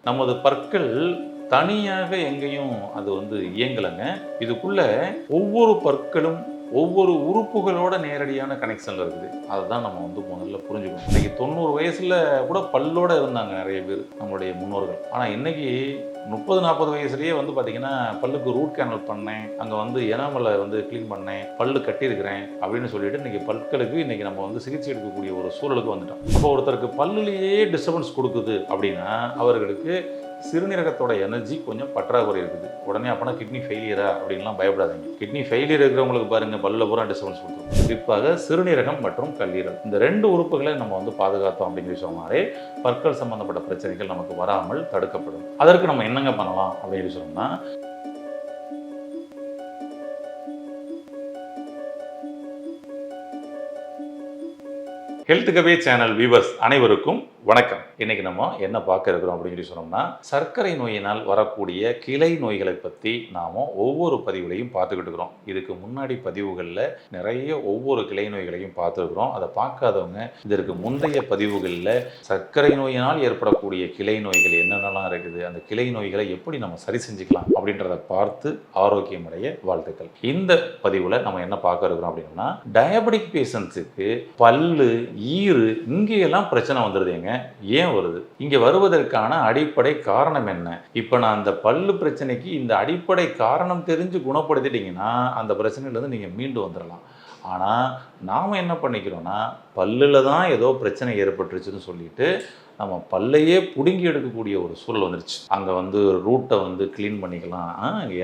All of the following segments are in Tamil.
நமது பற்கள் தனியாக எங்கேயும் அது இயங்கலைங்க. இதுக்குள்ள ஒவ்வொரு பற்களும் ஒவ்வொரு உறுப்புகளோட நேரடியான கனெக்ஷன்ல இருக்குது. அதுதான் நம்ம முதல்ல புரிஞ்சுக்கணும். இன்னைக்கு 90 வயசுல கூட பல்லோட இருந்தாங்க நிறைய பேர் நம்மளுடைய முன்னோர்கள். ஆனா இன்னைக்கு 30, 40 வயசுலயே பார்த்தீங்கன்னா பல்லுக்கு ரூட் கேனல் பண்ணேன், அங்க எனாமலை கிளீன் பண்ணேன், பல்லு கட்டியிருக்கிறேன் அப்படின்னு சொல்லிட்டு இன்னைக்கு பற்களுக்கு இன்னைக்கு நம்ம சிகிச்சை எடுக்கக்கூடிய ஒரு சூழலுக்கு வந்துட்டோம். அப்போ ஒருத்தருக்கு பல்லுலேயே டிஸ்டர்பன்ஸ் கொடுக்குது அப்படின்னா அவர்களுக்கு சிறுநீரகத்தோட எனர்ஜி கொஞ்சம் பற்றாக்குறை இருக்குது. உடனே அப்போனா கிட்னி ஃபெயிலியரா அப்படின்லாம் பயப்படாதீங்க. கிட்னி ஃபெயிலியர் இருக்கிறவங்களுக்கு பாருங்கள் பல்ல பூரா டிஸ்டர்பன்ஸ் கொடுக்கும். குறிப்பாக சிறுநீரகம் மற்றும் கல்லீரல் இந்த 2 உறுப்புகளை நம்ம பாதுகாத்தோம் அப்படின்னு சொன்னாலே பற்கள் சம்பந்தப்பட்ட பிரச்சனைகள் நமக்கு வராமல் தடுக்கப்படும். அதற்கு நம்ம என்னங்க பண்ணலாம் அப்படின்னு சொன்னோம்னா, ஹெல்த் கவே சேனல் வியூவர்ஸ் அனைவருக்கும் வணக்கம். இன்னைக்கு நம்ம என்ன பார்க்க இருக்கிறோம் அப்படின்னு சொன்னோம்னா, சர்க்கரை நோயினால் வரக்கூடிய கிளை நோய்களை பற்றி நாம ஒவ்வொரு பதிவுகளையும் பார்த்துக்கிட்டு இருக்கிறோம். இதுக்கு முன்னாடி பதிவுகளில் நிறைய ஒவ்வொரு கிளை நோய்களையும் பார்த்துருக்குறோம். அதை பார்க்காதவங்க இதற்கு முந்தைய பதிவுகளில் சர்க்கரை நோயினால் ஏற்படக்கூடிய கிளை நோய்கள் என்னென்னலாம் இருக்குது, அந்த கிளை நோய்களை எப்படி நம்ம சரி செஞ்சுக்கலாம் அப்படின்றத பார்த்து ஆரோக்கியமடைய வாழ்த்துக்கள். இந்த பதிவில் நம்ம என்ன பார்க்க இருக்கிறோம் அப்படின்னா, டயபெட்டிக் பேஷண்ட்ஸுக்கு பல்லு, ஈறு இங்கெல்லாம் பிரச்சனை வந்துடுதுங்க. ஏன் வருது? இங்க வருவதற்கான அடிப்படை காரணம் என்ன? இப்ப நான் அந்த பல்லு பிரச்சனைக்கு இந்த அடிப்படை காரணம் தெரிஞ்சு குணப்படுத்திட்டீங்கன்னா அந்த பிரச்சனையிலேருந்து நீங்க மீண்டு வந்துடலாம். ஆனா நாம என்ன பண்ணிக்கிறோம்னா, பல்லுல தான் ஏதோ பிரச்சனை ஏற்பட்டுருச்சுன்னு சொல்லிட்டு நம்ம பல்லையே பிடுங்கி எடுக்கக்கூடிய ஒரு சூழல் வந்துருச்சு. அங்கே ரூட்டை க்ளீன் பண்ணிக்கலாம்,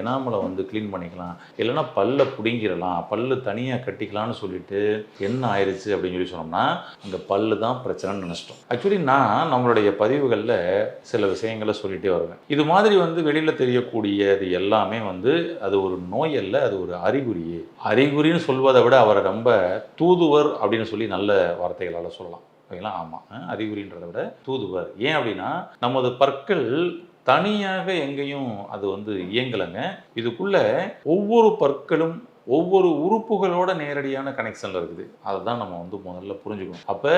எனாமலை க்ளீன் பண்ணிக்கலாம், இல்லைன்னா பல்லை பிடுங்கிடலாம், பல்லு தனியாக கட்டிக்கலாம்னு சொல்லிட்டு என்ன ஆயிடுச்சு அப்படின்னு சொன்னோம்னா அங்கே பல்லு தான் பிரச்சனைன்னு நினச்சிட்டோம். ஆக்சுவலி நான் நம்மளுடைய பதிவுகளில் சில விஷயங்களை சொல்லிகிட்டே வருவேன். இது மாதிரி வெளியில் தெரியக்கூடியது எல்லாமே அது ஒரு நோய் அல்ல, அது ஒரு அறிகுறியே. அறிகுறின்னு சொல்வதை விட அவரை ரொம்ப தூதுவர் அப்படின்னு சொல்லி நல்ல வார்த்தைகளால் சொல்லலாம். ஆமாம், அறிகுறின்றதை விட தூதுவர். ஏன் அப்படின்னா, நமது பற்கள் தனியாக எங்கேயும் அது இயங்கலைங்க. இதுக்குள்ள ஒவ்வொரு பற்களும் ஒவ்வொரு உறுப்புகளோட நேரடியான கனெக்ஷன்ல இருக்குது. அதுதான் நம்ம முதல்ல புரிஞ்சுக்கணும். அப்போ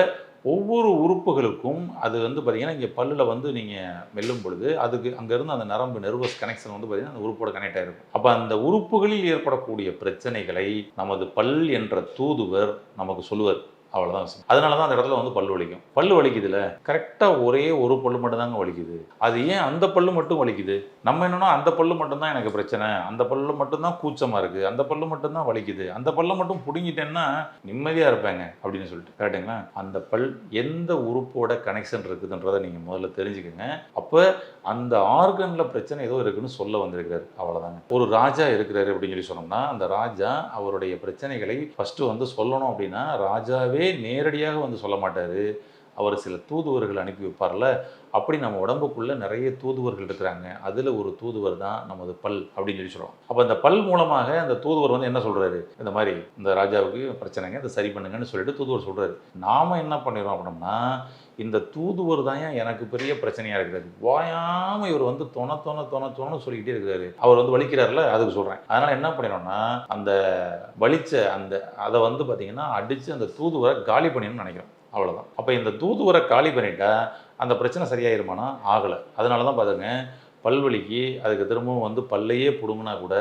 ஒவ்வொரு உறுப்புகளுக்கும் அது பார்த்தீங்கன்னா, இங்கே பல்லில் நீங்கள் மெல்லும் பொழுது அதுக்கு அங்கேருந்து அந்த நரம்பு நெர்வஸ் கனெக்ஷன் பார்த்தீங்கன்னா அந்த உறுப்போட கனெக்ட் ஆகிருக்கும். அப்போ அந்த உறுப்புகளில் ஏற்படக்கூடிய பிரச்சனைகளை நமது பல் என்ற தூதுவர் நமக்கு சொல்லுவார். அவ்வளோதான் விஷயம். அதனால தான் அந்த இடத்துல பல்லு வலிக்கும். பல்லு வலிக்குதுல, கரெக்டாக ஒரே ஒரு பல்லு மட்டும் தாங்க வலிக்குது. அது ஏன் அந்த பல்லு மட்டும் வலிக்குது? நம்ம என்னன்னா அந்த பல்லு மட்டும்தான் எனக்கு பிரச்சனை, அந்த பல்லு மட்டும்தான் கூச்சமாக இருக்குது, அந்த பல்லு மட்டும்தான் வலிக்குது, அந்த பல்லை மட்டும் பிடுங்கிட்டேன்னா நிம்மதியாக இருப்பாங்க அப்படின்னு சொல்லிட்டு. கரெக்டுங்களா? அந்த பல் எந்த உறுப்போட கனெக்ஷன் இருக்குதுன்றதை நீங்கள் முதல்ல தெரிஞ்சுக்கோங்க. அப்போ அந்த ஆர்கனில் பிரச்சனை ஏதோ இருக்குன்னு சொல்ல வந்திருக்கிறாரு. அவ்வளோதாங்க. ஒரு ராஜா இருக்கிறாரு அப்படின்னு சொல்லி சொன்னோம்னா, அந்த ராஜா அவருடைய பிரச்சனைகளை ஃபஸ்ட்டு சொல்லணும் அப்படின்னா ராஜாவே நேரடியாக சொல்ல மாட்டார். அவர் சில தூதுவர்கள் அனுப்பி வைப்பார்ல. அப்படி நம்ம உடம்புக்குள்ளே நிறைய தூதுவர்கள் இருக்கிறாங்க. அதில் ஒரு தூதுவர் தான் நமது பல் அப்படின்னு சொல்கிறோம். அப்போ அந்த பல் மூலமாக அந்த தூதுவர் என்ன சொல்கிறாரு, இந்த மாதிரி இந்த ராஜாவுக்கு பிரச்சனைங்க, இதை சரி பண்ணுங்கன்னு சொல்லிட்டு தூதுவர் சொல்கிறாரு. நாம் என்ன பண்ணிடுறோம் அப்படின்னா, இந்த தூதுவர் தான் எனக்கு பெரிய பிரச்சனையாக இருக்கிறாரு, வாயாமல் இவர் தொண சொல்லிக்கிட்டே இருக்கிறாரு, அவர் வலிக்கிறார்ல, அதுக்கு சொல்கிறேன். அதனால் என்ன பண்ணிடுறோம்னா, அந்த வலிச்ச அதை பார்த்தீங்கன்னா அடித்து அந்த தூதுவரை காலி பண்ணிடணும்னு நினைக்கிறோம். அவ்வளோதான். அப்போ இந்த தூதுவரை காலி பண்ணிட்டா அந்த பிரச்சனை சரியாயிருமானா ஆகலை. அதனால தான் பாருங்க, பல்வலிக்கு அதுக்கு திரும்பவும் பல்லையே பிடுங்கினா கூட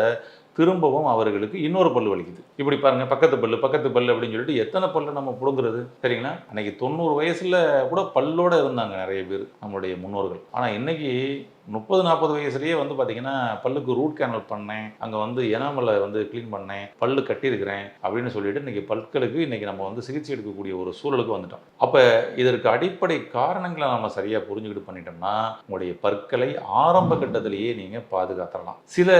திரும்பவும் அவர்களுக்கு இன்னொரு பல்லு வலிக்குது. இப்படி பாருங்க, பக்கத்து பல்லு அப்படின்னு சொல்லிட்டு எத்தனை பல்லு நம்ம பிடுங்குறது? சரிங்களா? அன்னைக்கு 90 வயசுல கூட பல்லோட இருந்தாங்க நிறைய பேர் நம்மளுடைய முன்னோர்கள். ஆனால் இன்னைக்கு 30, 40 வயசுலயே பார்த்தீங்கன்னா பல்லுக்கு ரூட் கேனல் பண்ணேன், அங்கே எனாமலை க்ளீன் பண்ணேன், பல்லு கட்டியிருக்கிறேன் அப்படின்னு சொல்லிட்டு இன்னைக்கு பற்களுக்கு இன்னைக்கு நம்ம சிகிச்சை எடுக்கக்கூடிய ஒரு சூழலுக்கு வந்துட்டோம். அப்போ இதற்கு அடிப்படை காரணங்களை நம்ம சரியாக புரிஞ்சுக்கிட்டு பண்ணிட்டோம்னா உங்களுடைய பற்களை ஆரம்ப கட்டத்திலேயே நீங்கள் பாதுகாத்துடலாம். சில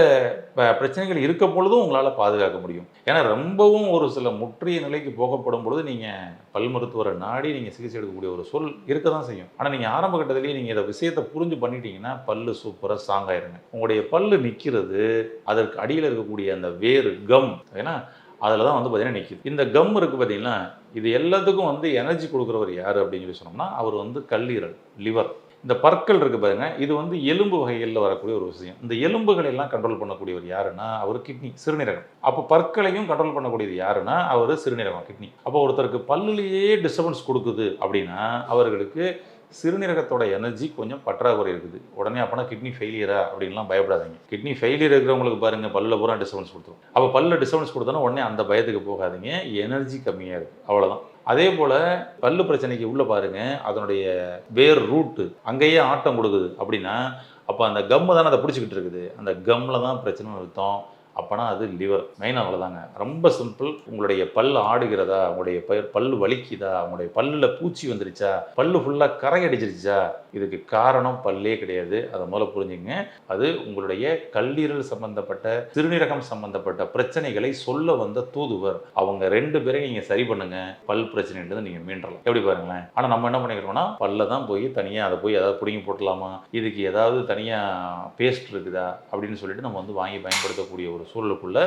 பிரச்சனைகள் இருக்க பொழுதும் உங்களால் பாதுகாக்க முடியும். ஏன்னா ரொம்பவும் ஒரு சில முற்றிய நிலைக்கு போகப்படும் பொழுது நீங்கள் பல் மருத்துவரை நாடி நீங்கள் சிகிச்சை எடுக்கக்கூடிய ஒரு சூழல் இருக்க தான் செய்யும். ஆனால் நீங்கள் ஆரம்ப கட்டத்திலேயே நீங்கள் இதை விஷயத்தை புரிஞ்சு பண்ணிட்டீங்கன்னா பல்லு சூப்பராக ஸ்ட்ராங் ஆயிருங்க. உங்களுடைய பல்லு நிற்கிறது அதற்கு அடியில் இருக்கக்கூடிய அந்த வேறு கம், ஏன்னா அதில் தான் பார்த்தீங்கன்னா நிற்கிது. இந்த கம் இருக்குது பார்த்தீங்கன்னா, இது எல்லாத்துக்கும் எனர்ஜி கொடுக்குறவர் யார் அப்படின்னு சொல்லி சொன்னோம்னா அவர் கல்லீரல், லிவர். இந்த பற்கள் இருக்குது பாருங்க, இது எலும்பு வகைகளில் வரக்கூடிய ஒரு விஷயம். இந்த எலும்புகளை எல்லாம் கண்ட்ரோல் பண்ணக்கூடியவர் யாருன்னா அவர் கிட்னி, சிறுநீரகம். அப்போ பற்களையும் கண்ட்ரோல் பண்ணக்கூடியது யாருன்னா அவர் சிறுநீரகம், கிட்னி. அப்போ ஒருத்தருக்கு பல்லுலேயே டிஸ்டர்பன்ஸ் கொடுக்குது அப்படின்னா அவர்களுக்கு சிறுநீரகத்தோட எனர்ஜி கொஞ்சம் பற்றாக்குறை இருக்குது. உடனே அப்போனா கிட்னி ஃபெயிலியரா அப்படின்லாம் பயப்படாதீங்க. கிட்னி ஃபெயிலியர் இருக்கிறவங்களுக்கு பாருங்கள் பல்லில் பூரா டிஸ்டர்பன்ஸ் கொடுத்துரும். அப்போ பல்லில் டிஸ்டர்பன்ஸ் கொடுத்தோன்னா உடனே அந்த பயத்துக்கு போகாதீங்க. எனர்ஜி கம்மியாக இருக்குது, அவ்வளோதான். அதே போல் பல்லு பிரச்சனைக்கு உள்ளே பாருங்கள், அதனுடைய வேர் ரூட்டு அங்கேயே ஆட்டம் கொடுக்குது அப்படின்னா, அப்போ அந்த கம்மு தானே அதை பிடிச்சிக்கிட்டு இருக்குது. அந்த கம்மில் தான் பிரச்சனைன்னு அர்த்தம். அப்போனா அது லிவர். மெயின் அவ்வளோதாங்க. ரொம்ப சிம்பிள். உங்களுடைய பல் ஆடுகிறதா, உங்களுடைய பல் வலிக்குதா, உங்களுடைய பல்லில் பூச்சி வந்துருச்சா, பல்லு ஃபுல்லாக கரை அடிச்சிருச்சா, இதுக்கு காரணம் பல்லே கிடையாது. அதை முதல்ல புரிஞ்சுங்க. அது உங்களுடைய கல்லீரல் சம்பந்தப்பட்ட, சிறுநீரகம் சம்பந்தப்பட்ட பிரச்சனைகளை சொல்ல வந்த தூதுவர். அவங்க 2 பேரையும் நீங்கள் சரி பண்ணுங்க, பல் பிரச்சனைன்றது நீங்கள் மீண்டலாம். எப்படி பாருங்களேன். ஆனால் நம்ம என்ன பண்ணிக்கிறோம்னா, பல்ல தான் போய் தனியாக அதை போய் ஏதாவது பிடிங்கி போட்டலாமா, இதுக்கு ஏதாவது தனியாக பேஸ்ட் இருக்குதா அப்படின்னு சொல்லிட்டு நம்ம வந்து வாங்கி பயன்படுத்தக்கூடிய ஒரு சூழலுக்குள்ள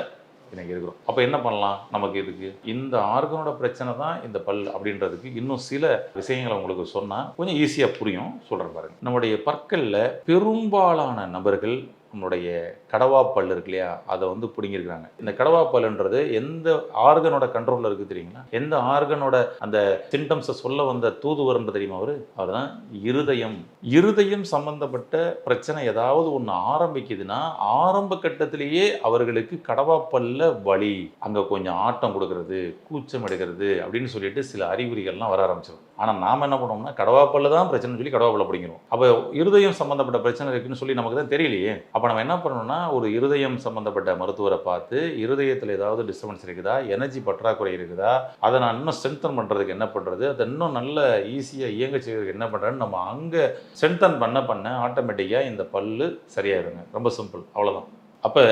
இன்னைக்கு இருக்கிறோம். அப்போ என்ன பண்ணலாம்? நமக்கு இதுக்கு இந்த ஆர்கனோட பிரச்சனை தான் இந்த பல் அப்படின்றதுக்கு இன்னும் சில விஷயங்களை உங்களுக்கு சொன்னால் கொஞ்சம் ஈஸியாக புரியும். சொல்கிறேன் பாருங்க. நம்முடைய பற்களில் பெரும்பாலான நபர்கள் நம்மளுடைய கடவாப்பல் இருக்கு இல்லையா, அதை வந்து பிடுங்கிருக்கிறாங்க. இந்த கடவாப்பல்ன்றது எந்த ஆர்கனோட கண்ட்ரோலில் இருக்குது தெரியுங்களா? எந்த ஆர்கனோட அந்த சிம்டம்ஸை சொல்ல வந்த தூதுவர்ன்ற தெரியுமா? அவர் தான் இருதயம். இருதயம் சம்பந்தப்பட்ட பிரச்சனை ஏதாவது ஒன்று ஆரம்பிக்குதுன்னா ஆரம்ப கட்டத்திலேயே அவர்களுக்கு கடவாப்பல்ல வலி, அங்கே கொஞ்சம் ஆட்டம் கொடுக்கறது, கூச்சம் எடுக்கிறது அப்படின்னு சொல்லிட்டு சில அறிகுறிகள்லாம் வர ஆரம்பிச்சிடும். ஆனால் நாம் என்ன பண்ணுவோம்னா, கடவாப்பல்ல தான் பிரச்சனை சொல்லி கடவாப்பல்ல பிடிக்கிறோம். அப்போ இருதயம் சம்பந்தப்பட்ட பிரச்சனை இருக்குன்னு சொல்லி நமக்கு தான் தெரியலையே. அப்போ நம்ம என்ன பண்ணணும்னா, ஒரு இருதயம் சம்பந்தப்பட்ட மருத்துவரை பார்த்து இருதயத்தில் ஏதாவது டிஸ்டர்பன்ஸ் இருக்குதா, எனர்ஜி பற்றாக்குறை இருக்குதா, அதை நான் இன்னும் ஸ்ட்ரென்தன் பண்ணுறதுக்கு என்ன பண்ணுறது, அதை இன்னும் நல்ல ஈஸியாக இயங்க செய்வதற்கு என்ன பண்ணுறேன்னு நம்ம அங்கே ஸ்ட்ரென்தன் பண்ண ஆட்டோமேட்டிக்காக இந்த பல்லு சரியாயிருங்க. ரொம்ப சிம்பிள், அவ்வளோதான். அப்போ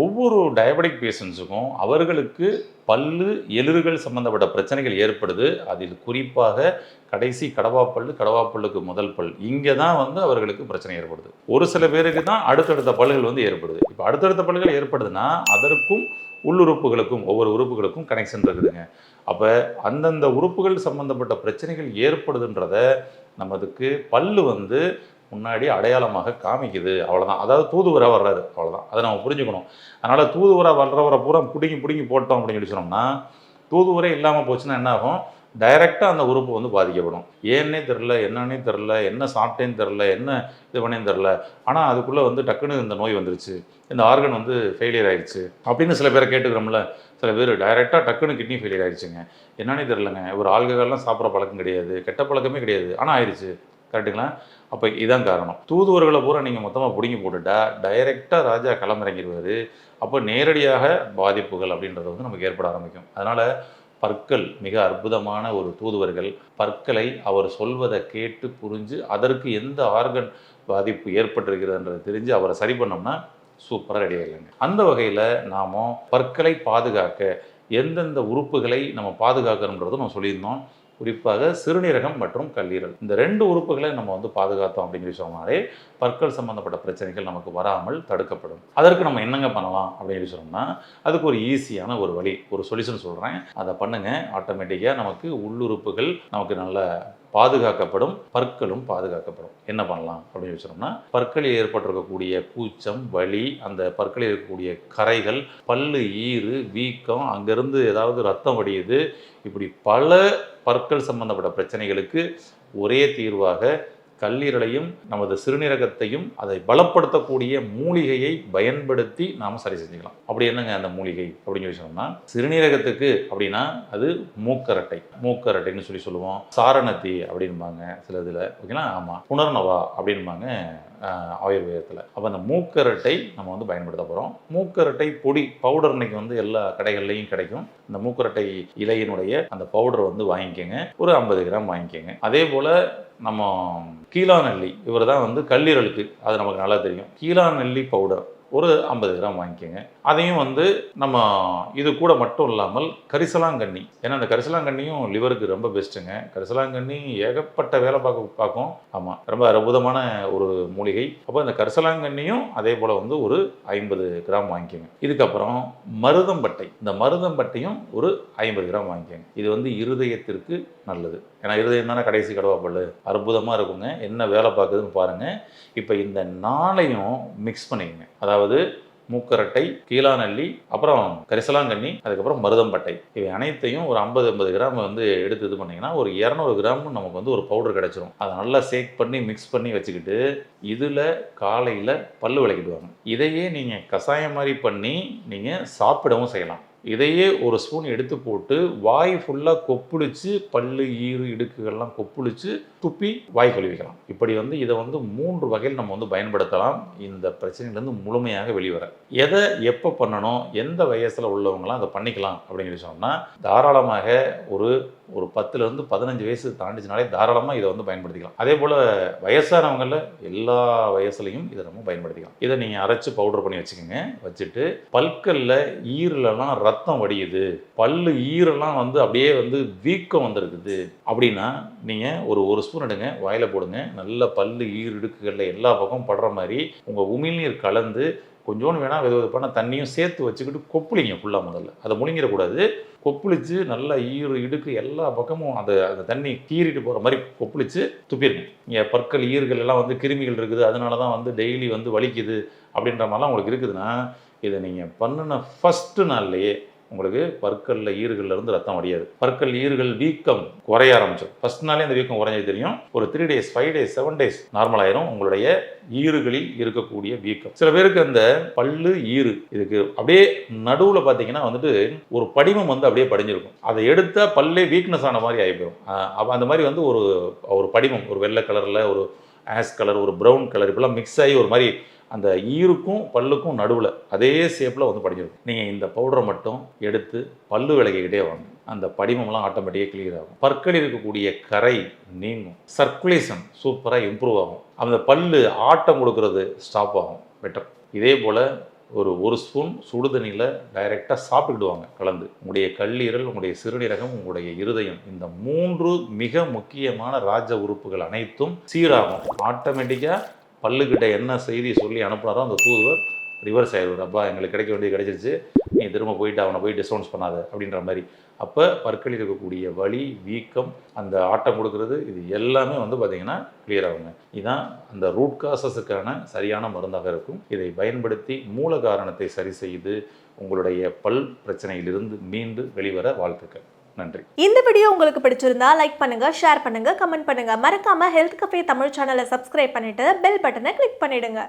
ஒவ்வொரு டயபெட்டிக் பேஷண்ட்ஸுக்கும் அவர்களுக்கு பல்லு எலுறுகள் சம்பந்தப்பட்ட பிரச்சனைகள் ஏற்படுது. அதில் குறிப்பாக கடைசி கடவாப்பல்லுக்கு முதல் பல், இங்கே தான் வந்து அவர்களுக்கு பிரச்சனை ஏற்படுது. ஒரு சில பேருக்கு தான் அடுத்தடுத்த பல்லுகள் வந்து ஏற்படுது. இப்போ அடுத்தடுத்த பல்லுகள் ஏற்படுதுன்னா அதற்கும் உள்ளுறுப்புகளுக்கும் ஒவ்வொரு உறுப்புகளுக்கும் கனெக்ஷன் இருக்குதுங்க. அப்போ அந்தந்த உறுப்புகள் சம்பந்தப்பட்ட பிரச்சனைகள் ஏற்படுதுன்றத நமதுக்கு பல்லு வந்து முன்னாடி அடையாளமாக காமிக்குது, அவ்வளோதான். அதாவது தூதுவராக வர்றாரு, அவ்வளோதான். அதை நம்ம புரிஞ்சுக்கணும். அதனால் தூதுவராக வர்றவரை பூரா பிடுங்கி போட்டோம் அப்படின்னு சொல்லி சொன்னோம்னா, தூதுவரே இல்லாமல் போச்சுன்னா என்ன ஆகும்? டைரெக்டாக அந்த உறுப்பு வந்து பாதிக்கப்படும். ஏன்னே தெரில, என்னன்னே தெரில, என்ன சாப்பிட்டேன்னு தெரில, என்ன இது பண்ணேன்னு தெரில, ஆனால் அதுக்குள்ளே வந்து டக்குன்னு இந்த நோய் வந்துருச்சு, இந்த ஆர்கன் வந்து ஃபெயிலியர் ஆயிடுச்சு அப்படின்னு சில பேரை கேட்டுக்கிறோம்ல. சில பேர் டைரெக்டாக டக்குன்னு கிட்னி ஃபெயிலியர் ஆயிடுச்சுங்க, என்னன்னே தெரிலங்க, ஒரு ஆல்கஹால்லாம் சாப்பிட்ற பழக்கம் கிடையாது, கெட்ட பழக்கமே கிடையாது, ஆனால் ஆயிடுச்சு. கரெக்டுங்களா? அப்போ இதான் காரணம். தூதுவர்களை பூரா நீங்கள் மொத்தமாக பிடுங்கி போட்டுட்டா டைரெக்டாக ராஜா களமிறங்கிடுவார். அப்போ நேரடியாக பாதிப்புகள் அப்படின்றது வந்து நமக்கு ஏற்பட ஆரம்பிக்கும். அதனால் பற்கள் மிக அற்புதமான ஒரு தூதுவர்கள். பற்களை அவர் சொல்வதை கேட்டு புரிஞ்சு அதற்கு எந்த ஆர்கன் பாதிப்பு ஏற்பட்டிருக்கிறதுன்றது தெரிஞ்சு அவரை சரி பண்ணோம்னா சூப்பராக ரெடி ஆகிடலாங்க. அந்த வகையில் நாம் பற்களை பாதுகாக்க எந்தெந்த உறுப்புகளை நம்ம பாதுகாக்கணுன்றதும் நம்ம சொல்லியிருந்தோம். குறிப்பாக சிறுநீரகம் மற்றும் கல்லீரல், இந்த 2 உறுப்புகளை நம்ம வந்து பாதுகாத்தோம் அப்படின்னு சொல்லி சொன்னாலே பற்கள் சம்பந்தப்பட்ட பிரச்சனைகள் நமக்கு வராமல் தடுக்கப்படும். அதற்கு நம்ம என்னங்க பண்ணலாம் அப்படின்னு சொல்லி சொன்னோம்னா, அதுக்கு ஒரு ஈஸியான ஒரு வழி, ஒரு சொல்யூஷன் சொல்கிறேன். அதை பண்ணுங்க. ஆட்டோமேட்டிக்காக நமக்கு உள்ளுறுப்புகள் நமக்கு நல்ல பாதுகாக்கப்படும், பற்களும் பாதுகாக்கப்படும். என்ன பண்ணலாம் அப்படின்னு வச்சோம்னா, பற்களில் ஏற்பட்டிருக்கக்கூடிய கூச்சம், வலி, அந்த பற்களில் இருக்கக்கூடிய கரைகள், பல்லு ஈறு, வீக்கம், அங்கேருந்து ஏதாவது ரத்தம் வடியுது, இப்படி பல பற்கள் சம்பந்தப்பட்ட பிரச்சனைகளுக்கு ஒரே தீர்வாக கல்லீரலையும் நமது சிறுநீரகத்தையும் அதை பலப்படுத்தக்கூடிய மூலிகையை பயன்படுத்தி நாம் சரி செஞ்சுக்கலாம். அப்படி என்னங்க அந்த மூலிகை அப்படின்னு சொல்லி சொன்னோம்னா, சிறுநீரகத்துக்கு அப்படின்னா அது மூக்கரட்டைன்னு சொல்லி சொல்லுவோம். சாரணத்தி அப்படின்பாங்க சில இதில், ஓகேங்களா? ஆமாம், புனர்னவா அப்படின்பாங்க ஆயுர்வேதத்தில். அப்போ அந்த மூக்கரட்டை நம்ம வந்து பயன்படுத்த போகிறோம். மூக்கரட்டை பொடி பவுடர் இன்னைக்கு வந்து எல்லா கடைகள்லையும் கிடைக்கும். இந்த மூக்கரட்டை இலையினுடைய அந்த பவுடர் வந்து வாங்கிக்கோங்க, ஒரு 50 கிராம் வாங்கிக்கோங்க. அதே போல் நம்ம கீழாநெல்லி, இவர் தான் வந்து கல்லீரலுக்கு, அது நமக்கு நல்லா தெரியும். கீழாநெல்லி பவுடர் ஒரு 50 கிராம் வாங்கிக்கோங்க. அதையும் வந்து நம்ம இது கூட மட்டும் இல்லாமல் கரிசலாங்கண்ணி, ஏன்னா அந்த கரிசலாங்கண்ணியும் லிவருக்கு ரொம்ப பெஸ்ட்டுங்க. கரிசலாங்கண்ணி ஏகப்பட்ட வேலை பார்க்கும். ஆமாம், ரொம்ப அற்புதமான ஒரு மூலிகை. அப்போ இந்த கரிசலாங்கண்ணியும் அதே போல் வந்து ஒரு 50 கிராம் வாங்கிக்கோங்க. இதுக்கப்புறம் மருதம்பட்டை, இந்த மருதம்பட்டையும் ஒரு 50 கிராம் வாங்கிக்கோங்க. இது வந்து இருதயத்திற்கு நல்லது. ஏன்னா இருதயம் தானே கடைசி கடவாப்பல், அற்புதமாக இருக்குங்க. என்ன வேலை பார்க்குதுன்னு பாருங்கள். இப்போ இந்த 4ஐயும் மிக்ஸ் பண்ணிக்கங்க. அதாவது மூக்கரட்டை, கீழாநெல்லி, அப்புறம் கரிசலாங்கண்ணி, அதுக்கப்புறம் மருதம்பட்டை. இவை அனைத்தையும் ஒரு 50-50 கிராம் வந்து எடுத்து இது பண்ணிங்கன்னா ஒரு 200 கிராம் நமக்கு வந்து ஒரு பவுடர் கிடைச்சிரும். அதை நல்லா ஷேக் பண்ணி மிக்ஸ் பண்ணி வச்சுக்கிட்டு இதில் காலையில் பல்லு விளக்கிடுவாங்க. இதையே நீங்கள் கஷாயம் மாதிரி பண்ணி நீங்கள் சாப்பிடவும் செய்யலாம். இதையே ஒரு ஸ்பூன் எடுத்து போட்டு வாய் ஃபுல்லாக கொப்புளிச்சு பல்லு ஈறு இடுக்குகள்லாம் கொப்புளிச்சு துப்பி வாய் கழுவிக்கலாம். இப்படி வந்து இதை வந்து 3 வகையில் நம்ம வந்து பயன்படுத்தலாம் இந்த பிரச்சனையிலேருந்து முழுமையாக வெளிவர. எதை எப்போ பண்ணணும், எந்த வயசில் உள்ளவங்களாம் அதை பண்ணிக்கலாம் அப்படின்னு சொன்னால் தாராளமாக ஒரு 10லேருந்து 15 வயசு தாண்டிச்சினாலே தாராளமாக இதை வந்து பயன்படுத்திக்கலாம். அதே போல் வயசானவங்களில் எல்லா வயசுலையும் இதை நம்ம பயன்படுத்திக்கலாம். இதை நீங்கள் அரைச்சி பவுடர் பண்ணி வச்சுக்கோங்க. வச்சுட்டு பற்களில் ஈரலெல்லாம் ரத்தம் வடியுது, பல்லு ஈரெல்லாம் வந்து அப்படியே வந்து வீக்கம் வந்துருக்குது அப்படின்னா நீங்கள் ஒரு ஸ்பூன் எடுங்க, வாயில் போடுங்க. நல்ல பல்லு ஈர் இடுக்குகளில் எல்லா பக்கமும் படுற மாதிரி உங்கள் உமிழ்நீர் கலந்து கொஞ்சோண்டு வேணால் வெதுவெதுப்பான தண்ணியும் சேர்த்து வச்சுக்கிட்டு கொப்புளிங்க ஃபுல்லாக. முதல்ல அதை முழுங்கிடக்கூடாது. கொப்புளிச்சு நல்லா ஈறு இடுக்கு எல்லா பக்கமும் அந்த தண்ணி கீறிட்டு போகிற மாதிரி கொப்புளிச்சு துப்பிடுங்க. இங்கே பற்கள் ஈறுகள் எல்லாம் வந்து கிருமிகள் இருக்குது, அதனால தான் வந்து டெய்லி வந்து வலிக்குது அப்படின்ற மாதிரிலாம் உங்களுக்கு இருக்குதுன்னா இதை நீங்கள் பண்ணின ஃபஸ்ட்டு நாள்லேயே உங்களுக்கு பற்களில் ஈறுகள்லேருந்து ரத்தம் வடியாது. பற்கள் ஈறுகள் வீக்கம் குறைய ஆரம்பிச்சிடும். ஃபஸ்ட் நாளே அந்த வீக்கம் குறைஞ்சது தெரியும். ஒரு 3 days 5 days 7 days நார்மல் ஆயிரும் உங்களுடைய ஈறுகளில் இருக்கக்கூடிய வீக்கம். சில பேருக்கு அந்த பல்லு ஈறு இதுக்கு அப்படியே நடுவில் பார்த்தீங்கன்னா வந்துட்டு ஒரு படிமம் வந்து அப்படியே படிஞ்சிருக்கும். அதை எடுத்தால் பல்லே வீக்னஸ் ஆன மாதிரி ஆகிப்போம். அப்போ அந்த மாதிரி வந்து ஒரு படிமம், ஒரு வெள்ளை கலரில், ஒரு ஆஷ் கலர், ஒரு ப்ரௌன் கலர், இப்பெல்லாம் மிக்ஸ் ஆகி ஒரு மாதிரி அந்த ஈருக்கும் பல்லுக்கும் நடுவில் அதே ஷேப்பில் வந்து படிஞ்சிருக்கும். நீங்கள் இந்த பவுடரை மட்டும் எடுத்து பல்லு விளக்கிக்கிட்டே வாங்க. அந்த படிமம்லாம் ஆட்டோமேட்டிக்காக கிளியர் ஆகும். பற்களில் இருக்கக்கூடிய கரை நீங்கும். சர்க்குலேஷன் சூப்பராக இம்ப்ரூவ் ஆகும். அந்த பல்லு ஆட்டம் கொடுக்கறது ஸ்டாப் ஆகும். பெட்டர். இதே போல் ஒரு ஸ்பூன் சுடுதண்ணியில் டைரெக்டாக சாப்பிட்டுடுவாங்க கலந்து. உங்களுடைய கல்லீரல், உங்களுடைய சிறுநீரகம், உங்களுடைய இருதயம், இந்த 3 மிக முக்கியமான ராஜ உறுப்புகள் அனைத்தும் சீராகும். ஆட்டோமேட்டிக்காக பல்லுக்கிட்ட என்ன செய்தி சொல்லி அனுப்புனாரோ அந்த தூதுவர் ரிவர்ஸ் ஆயிடுவார். அப்பா எங்களுக்கு கிடைக்க வேண்டியது கிடைச்சிருச்சு, நீ திரும்ப போயிட்டு அவனை போய் டிஸ்டர்பன்ஸ் பண்ணாத அப்படின்ற மாதிரி. அப்போ பற்களில் இருக்கக்கூடிய வலி, வீக்கம், அந்த ஆட்டம் கொடுக்கறது, இது எல்லாமே வந்து பார்த்திங்கன்னா கிளியர் ஆகுங்க. இதுதான் அந்த ரூட் காசஸுக்கான சரியான மருந்தாக இருக்கும். இதை பயன்படுத்தி மூல காரணத்தை சரி செய்து உங்களுடைய பல் பிரச்சனையிலிருந்து மீண்டு வெளிவர வாழ்த்துக்கள். நன்றி. இந்த வீடியோ உங்களுக்கு பிடிச்சிருந்தா லைக் பண்ணுங்க, ஷேர் பண்ணுங்க, கமெண்ட் பண்ணுங்க. மறக்காம ஹெல்த் கஃபே தமிழ் சேனலை சப்ஸ்கிரைப் பண்ணிட்டு பெல் பட்டனை கிளிக் பண்ணிடுங்க.